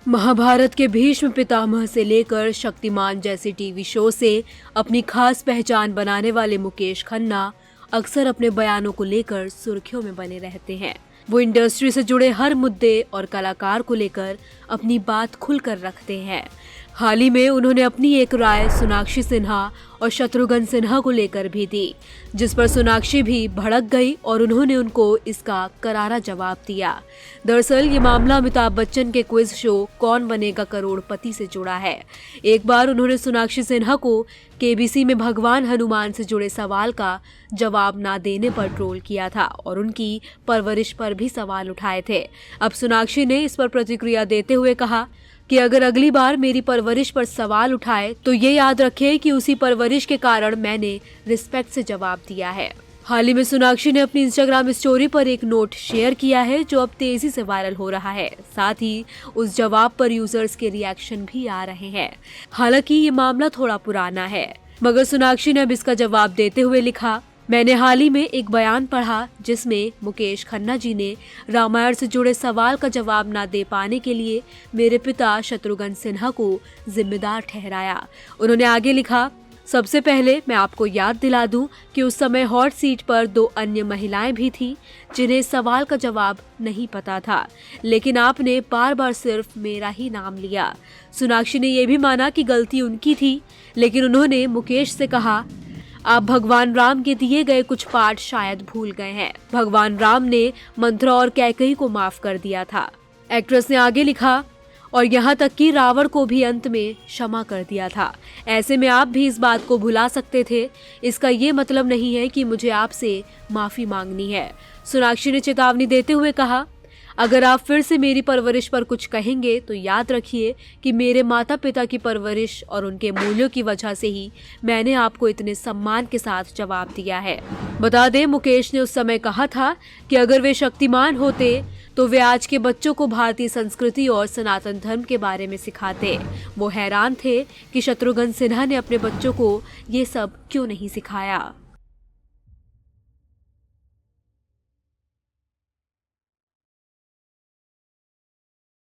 महाभारत के भीष्म पितामह से लेकर शक्तिमान जैसे टीवी शो से अपनी खास पहचान बनाने वाले मुकेश खन्ना अक्सर अपने बयानों को लेकर सुर्खियों में बने रहते हैं। वो इंडस्ट्री से जुड़े हर मुद्दे और कलाकार को लेकर अपनी बात खुलकर रखते हैं। हाल ही में उन्होंने अपनी एक राय सोनाक्षी सिन्हा और शत्रुघ्न सिन्हा को लेकर भी दी, जिस पर सोनाक्षी भी भड़क गई और उन्होंने उनको इसका करारा जवाब दिया। दरअसल ये मामला अमिताभ बच्चन के क्विज शो कौन बनेगा करोड़पति से जुड़ा है। एक बार उन्होंने सोनाक्षी सिन्हा को केबीसी में भगवान हनुमान से जुड़े सवाल का जवाब ना देने पर ट्रोल किया था और उनकी परवरिश पर भी सवाल उठाए थे। अब सोनाक्षी ने इस पर प्रतिक्रिया देते हुए कहा कि अगर अगली बार मेरी परवरिश पर सवाल उठाए तो ये याद रखें कि उसी परवरिश के कारण मैंने रिस्पेक्ट से जवाब दिया है। हाल ही में सोनाक्षी ने अपनी इंस्टाग्राम स्टोरी पर एक नोट शेयर किया है जो अब तेजी से वायरल हो रहा है। साथ ही उस जवाब पर यूजर्स के रिएक्शन भी आ रहे हैं। हालांकि ये मामला थोड़ा पुराना है, मगर सोनाक्षी ने अब इसका जवाब देते हुए लिखा, मैंने हाल ही में एक बयान पढ़ा जिसमें मुकेश खन्ना जी ने रामायण से जुड़े सवाल का जवाब ना दे पाने के लिए मेरे पिता शत्रुघ्न सिन्हा को जिम्मेदार ठहराया। उन्होंने आगे लिखा, सबसे पहले मैं आपको याद दिला दूं कि उस समय हॉट सीट पर 2 अन्य महिलाएं भी थीं जिन्हें सवाल का जवाब नहीं पता था, लेकिन आपने बार बार सिर्फ मेरा ही नाम लिया। सोनाक्षी ने यह भी माना कि गलती उनकी थी, लेकिन उन्होंने मुकेश से कहा, आप भगवान राम के दिए गए कुछ पाठ शायद भूल गए हैं। भगवान राम ने मंथरा और कैकेयी को माफ कर दिया था। एक्ट्रेस ने आगे लिखा, और यहाँ तक कि रावण को भी अंत में क्षमा कर दिया था। ऐसे में आप भी इस बात को भुला सकते थे। इसका ये मतलब नहीं है कि मुझे आपसे माफी मांगनी है। सोनाक्षी ने चेतावनी देते हुए कहा, अगर आप फिर से मेरी परवरिश पर कुछ कहेंगे तो याद रखिए कि मेरे माता पिता की परवरिश और उनके मूल्यों की वजह से ही मैंने आपको इतने सम्मान के साथ जवाब दिया है। बता दें, मुकेश ने उस समय कहा था कि अगर वे शक्तिमान होते तो वे आज के बच्चों को भारतीय संस्कृति और सनातन धर्म के बारे में सिखाते। वो हैरान थे कि शत्रुघ्न सिन्हा ने अपने बच्चों को ये सब क्यों नहीं सिखाया।